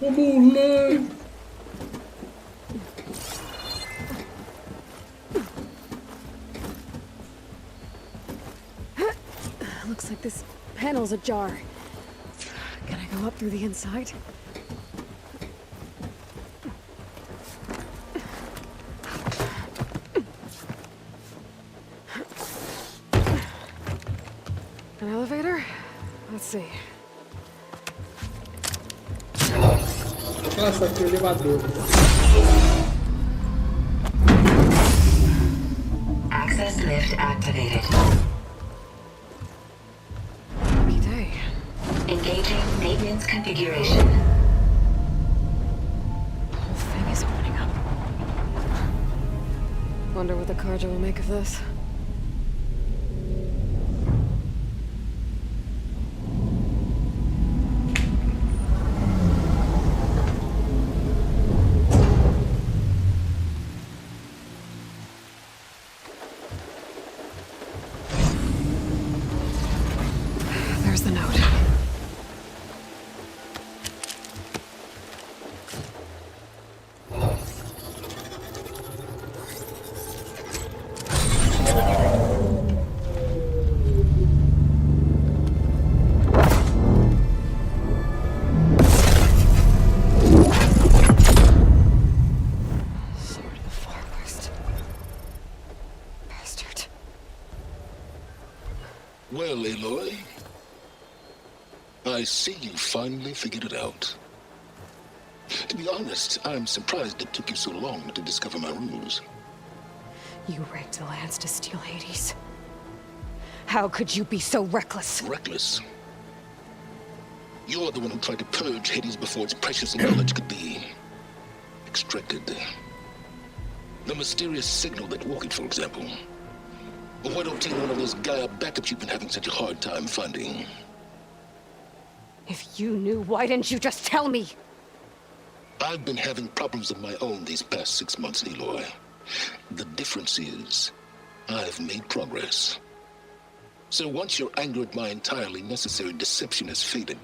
Vamos lá! Looks like this panel's ajar. Can I go up through the inside? An elevator? Let's see. Nossa, aqui o elevador. Access lift activated. Lucky day. Engaging maintenance configuration. The whole thing is opening up. Wonder what the Carja will make of this. There's the note. Sword of the Far West. Bastard. Well, Aloy, I see you finally figured it out. To be honest, I'm surprised it took you so long to discover my ruse. You rigged the lance to steal Hades. How could you be so reckless? Reckless. You're the one who tried to purge Hades before its precious knowledge could be extracted. The mysterious signal that woke it, for example. Or why don't you one of those Gaia backups you've been having such a hard time finding? If you knew, why didn't you just tell me? I've been having problems of my own these past 6 months, Aloy. The difference is, I've made progress. So once your anger at my entirely necessary deception has faded,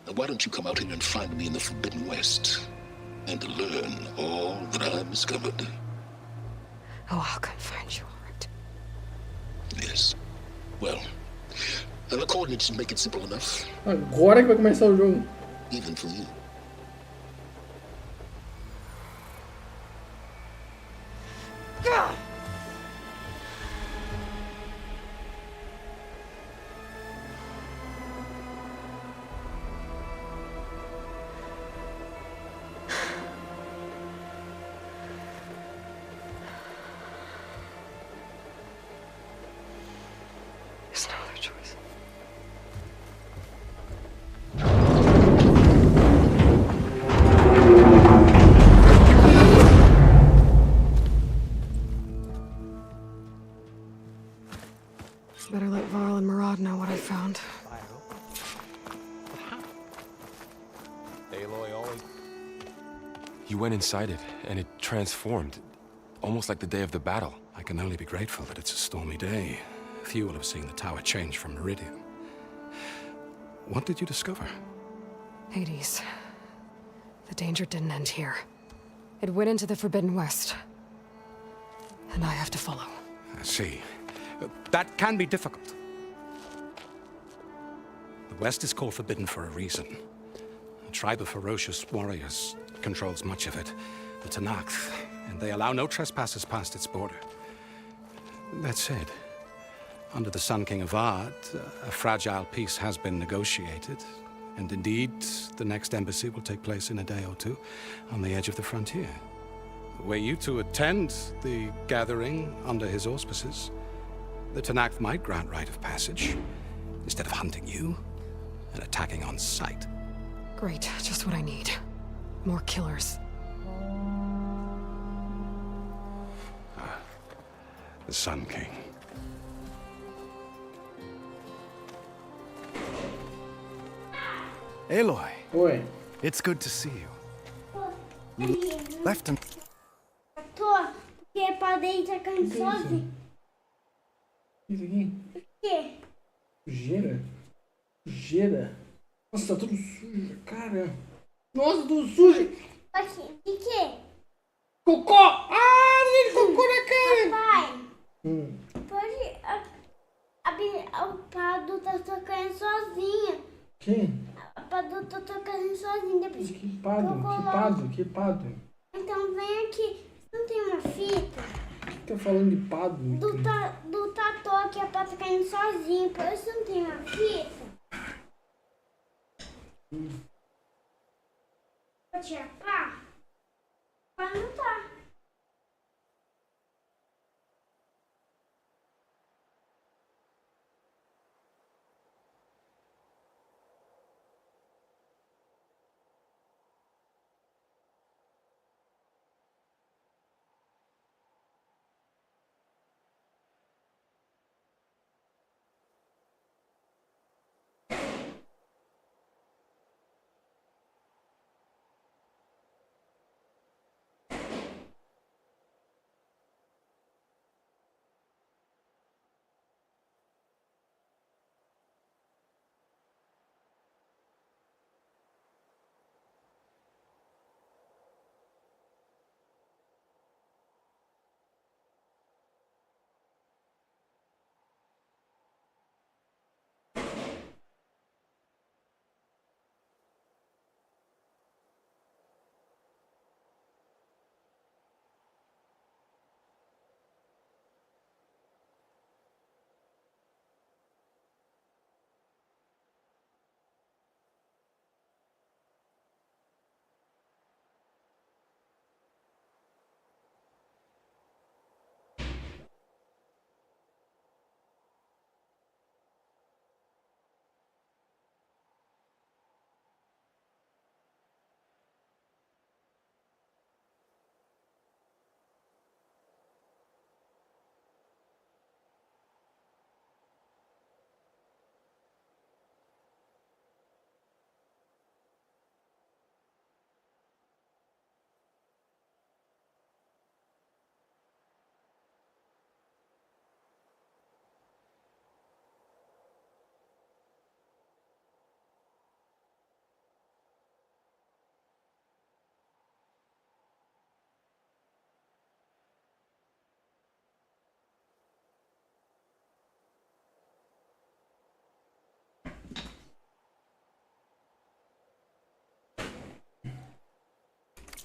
now why don't you come out here and find me in the Forbidden West, and learn all that I've discovered? Oh, I'll come find you, all right. Yes. Well, the coordinates should make it simple enough, Agora que vai começar o jogo. even for you. There's no other choice. Better let Varl and Murad know what I found. Aloy always... You went inside it, and it transformed. Almost like the day of the battle. I can only be grateful that it's a stormy day. Few will have seen the tower change from Meridian. What did you discover? Hades. The danger didn't end here. It went into the Forbidden West. And I have to follow. I see. That can be difficult. The West is called Forbidden for a reason. A tribe of ferocious warriors controls much of it, the Tenakth, and they allow no trespassers past its border. That said, under the Sun King Avad, a fragile peace has been negotiated, and indeed, the next embassy will take place in a day or two on the edge of the frontier. Were you to attend the gathering under his auspices, the Tenakth might grant right of passage, instead of hunting you and attacking on sight. Great, just what I need. More killers. The Sun King. Aloy, Oi. it's good to see you. Left and Tô, porque é pra deitar cansado. Isso aqui? O quê? Sujeira? Sujeira? Nossa, tá tudo sujo, cara. Nossa, tudo sujo. Aqui, de quê? Cocô! Ah, gente, cocô na cara. Pai, Hum. pode abrir. O Pado tá tocando sozinho. Quem? O Pado tá tocando sozinho. Depois Que pado? Que pado? Que pado? Então vem aqui. Não tem uma fita? O que tá falando de pado? Do Tató que é pra tá caindo sozinho. Por isso não tem uma fita? Pode tirar pá? Pá não tá.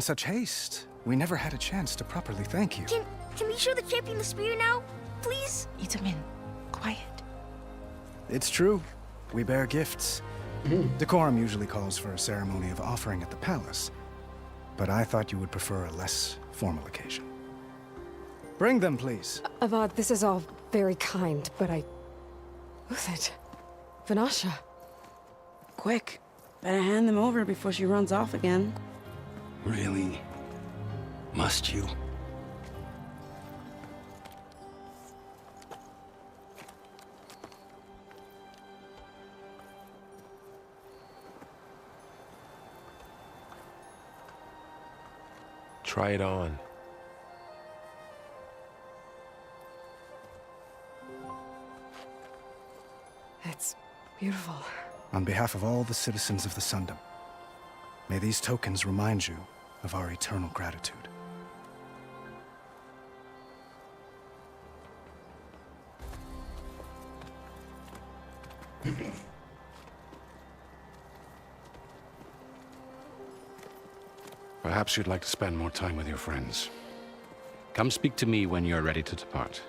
Such haste. We never had a chance to properly thank you. Can we show the champion the spear now? Please? Itamin, quiet. It's true. We bear gifts. Decorum usually calls for a ceremony of offering at the palace, but I thought you would prefer a less formal occasion. Bring them, please. Avad, this is all very kind, but Who's it? Vanasha. Quick. Better hand them over before she runs off again. Really? Must you? Try it on. It's beautiful. On behalf of all the citizens of the Sundom, may these tokens remind you of our eternal gratitude. Perhaps you'd like to spend more time with your friends. Come speak to me when you're ready to depart.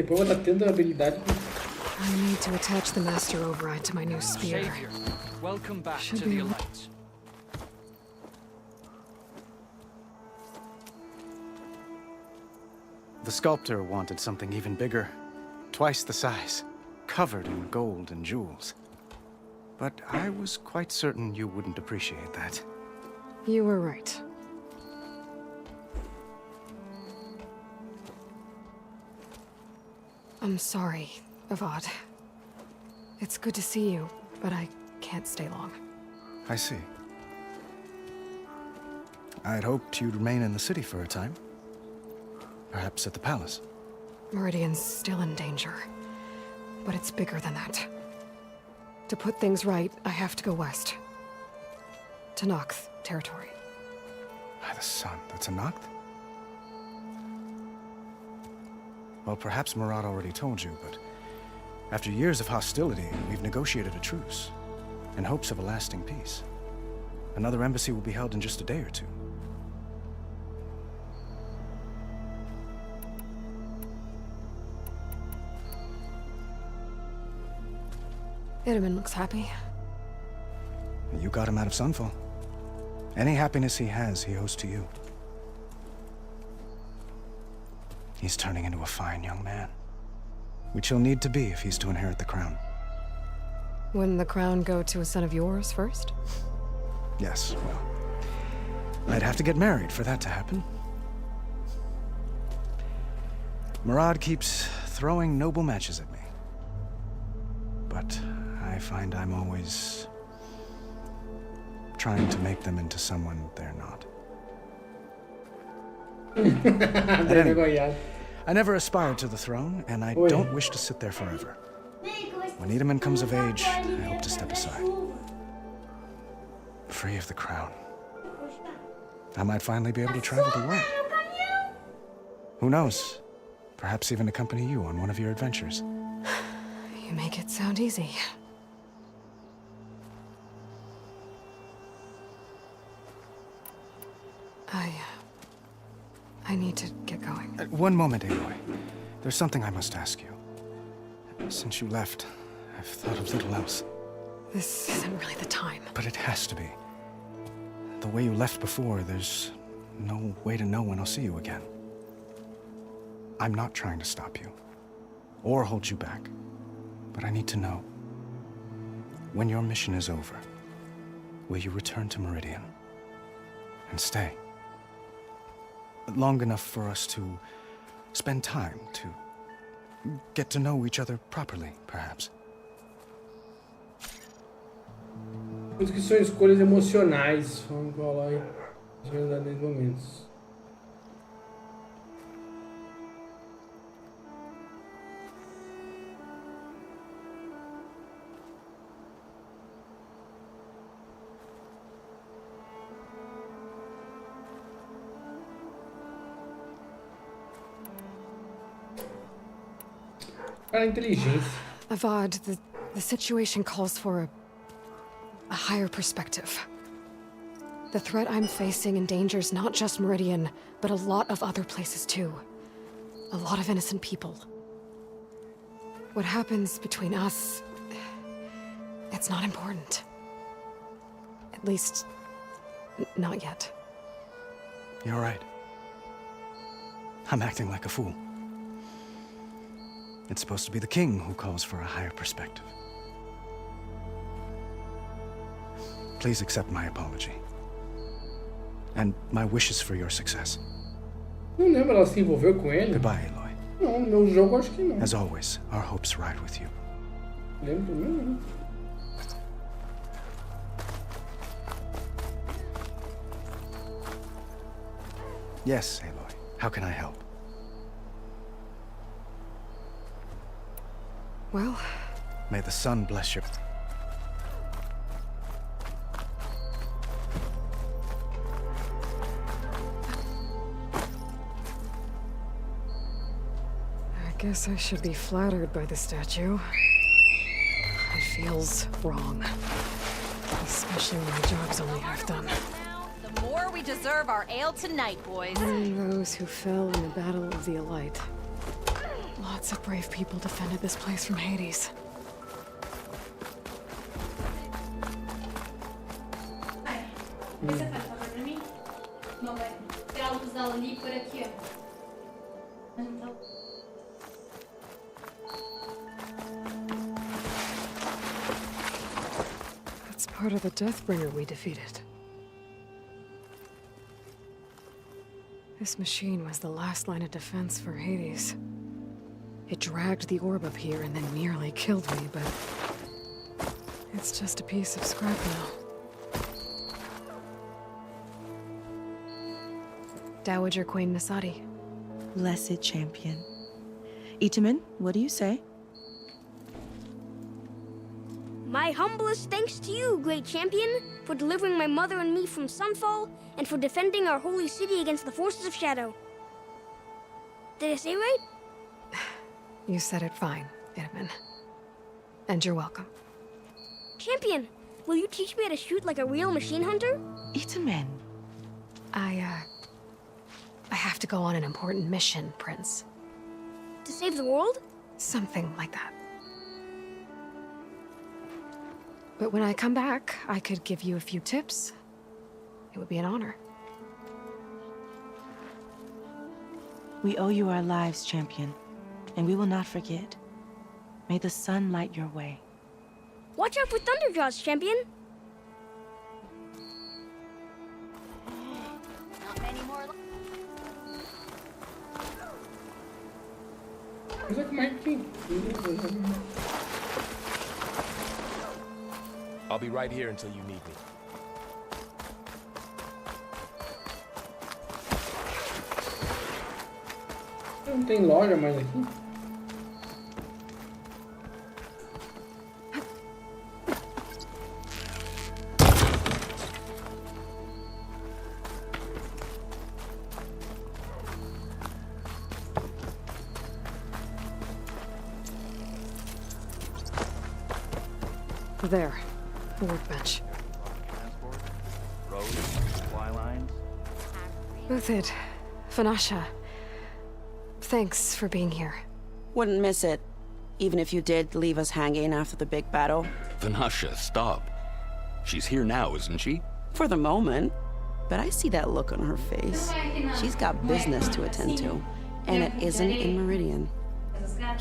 Depois eu vou estar tendo a habilidade need to attach the master override to my new spear. Savior, welcome back Should to be the a- Alliance. The sculptor wanted something even bigger, twice the size, covered in gold and jewels. But I was quite certain you wouldn't appreciate that. You were right. I'm sorry, Avad. It's good to see you, but I can't stay long. I see. I'd hoped you'd remain in the city for a time. Perhaps at the palace. Meridian's still in danger, but it's bigger than that. To put things right, I have to go west. To Nox territory. By the sun, that's a Noct? Well, perhaps Murad already told you, but after years of hostility, we've negotiated a truce, in hopes of a lasting peace. Another embassy will be held in just a day or two. Itamen looks happy. You got him out of Sunfall. Any happiness he has, he owes to you. He's turning into a fine young man, which he'll need to be if he's to inherit the crown. Wouldn't the crown go to a son of yours first? Yes, well, I'd have to get married for that to happen. Murad keeps throwing noble matches at me. But I find I'm always trying to make them into someone they're not. At any rate, I never aspired to the throne, and I don't wish to sit there forever. When Itamen comes of age, I hope to step aside. Free of the crown. I might finally be able to travel the world. Who knows? Perhaps even accompany you on one of your adventures. You make it sound easy. I need to get going. One moment, Aloy. There's something I must ask you. Since you left, I've thought of little else. This isn't really the time. But it has to be. The way you left before, there's no way to know when I'll see you again. I'm not trying to stop you, or hold you back. But I need to know, when your mission is over, will you return to Meridian and stay? Long enough for us to spend time, to get to know each other properly, perhaps. Tudo que são escolhas emocionais, vamos falar em os verdadeiros momentos. Cara, inteligência. Avad, the situation calls for a higher perspective. The threat I'm facing endangers not just Meridian, but a lot of other places too. A lot of innocent people. What happens between us, it's not important. At least, not yet. You're right. I'm acting like a fool. It's supposed to be the king who calls for a higher perspective. Please accept my apology. And my wishes for your success. Não lembro, ela se envolveu com ele? Goodbye, Aloy. Não, no meu jogo acho que não. As always, our hopes ride with you. Lembro mesmo. Yes, Aloy. How can I help? Well, may the sun bless your... I guess I should be flattered by the statue. It feels wrong. Especially when the job's only half done. The more we deserve our ale tonight, boys. Honoring those who fell in the Battle of the Elite. Lots of brave people defended this place from Hades. Você faz favor pra mim? Não, vai tirar a luz dela ali por aqui, ó. That's part of the Deathbringer we defeated. This machine was the last line of defense for Hades. It dragged the orb up here and then nearly killed me, but it's just a piece of scrap now. Dowager Queen Nasadi. Blessed champion. Itamen, what do you say? My humblest thanks to you, great champion, for delivering my mother and me from Sunfall, and for defending our holy city against the forces of Shadow. Did I say right? You said it fine, Itamen. And you're welcome. Champion, will you teach me how to shoot like a real machine hunter? Itamen. I have to go on an important mission, Prince. To save the world? Something like that. But when I come back, I could give you a few tips. It would be an honor. We owe you our lives, champion, and we will not forget. May the sun light your way. Watch out for Thunderjaws, champion. Not many more. Mas é como é que... I'll be right here until you need me. Não tem loja mais aqui? There. A workbench. Roads, supply lines. With it. Fanasha. Thanks for being here. Wouldn't miss it, even if you did leave us hanging after the big battle. Vanasha, stop. She's here now, isn't she? For the moment. But I see that look on her face. She's got business to attend to, and it isn't in Meridian.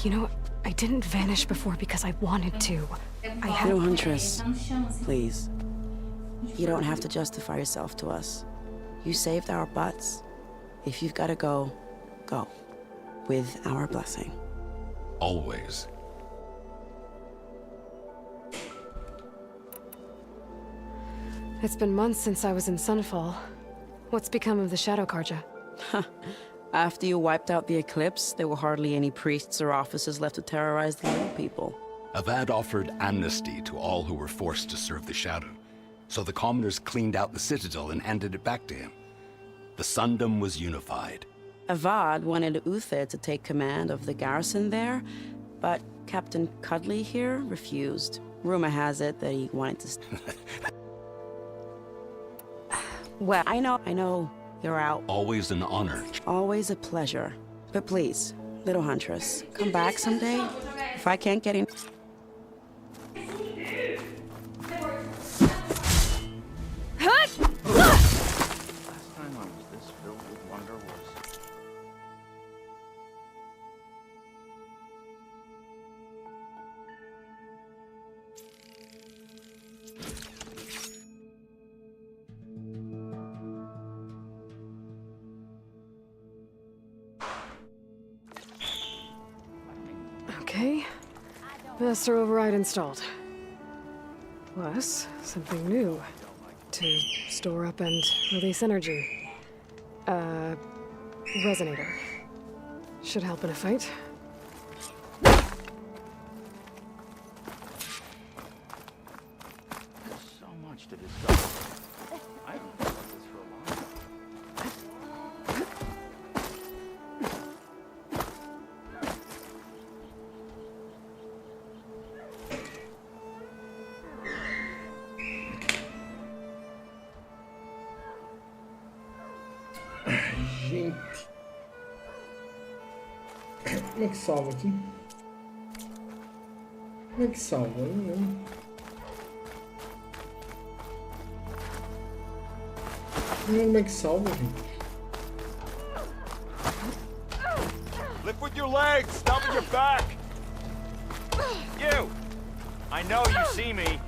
You know, I didn't vanish before because I wanted to. I had... No, Huntress. Please. You don't have to justify yourself to us. You saved our butts. If you've got to go, go. With our blessing. Always. It's been months since I was in Sunfall. What's become of the Shadow Karja? After you wiped out the Eclipse, there were hardly any priests or officers left to terrorize the little people. Avad offered amnesty to all who were forced to serve the Shadow. So the commoners cleaned out the Citadel and handed it back to him. The Sundom was unified. Avad wanted Uther to take command of the garrison there, but Captain Cudley here refused. Rumor has it that he wanted to... Well, I know, you're out. Always an honor. Always a pleasure. But please, little Huntress, come back someday. If I can't get in... Last time I was this filled with wonder was... Okay. Master override installed. Plus, something new. To store up and release energy. Resonator. Should help in a fight. There's so much to discover. I haven't thought about this for a long time. Gente. Como é que salva aqui? Como é que salva? Eu não lembro. Como é que salva, gente? Lift with your legs, stop with your back. You! I know you see me.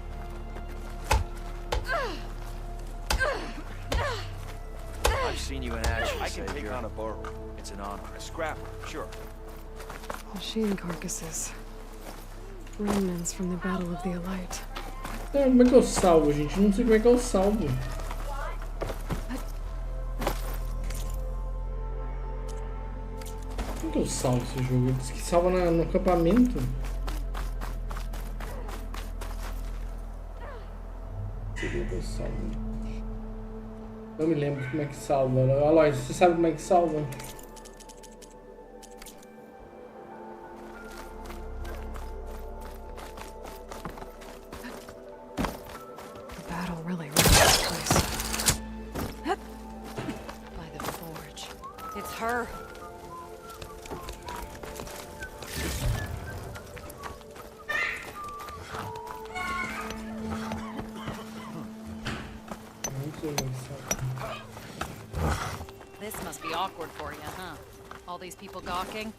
I've seen you in action. I can take on a burrow. It's an honor. A scrapper, sure. Machine carcasses. Remnants from the Battle of the Elite. Como é que eu salvo, gente? Não sei como é que eu salvo. Como que eu salvo esse jogo? Ele disse que salva no acampamento. Não sei como que eu salvo. Não me lembro como é que salva. Aloy, você sabe como é que salva? The battle really rocked this place. By the forge. It's her. This must be awkward for you, huh? All these people gawking.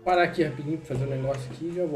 Parar aqui rapidinho pra fazer um negócio aqui e já volto.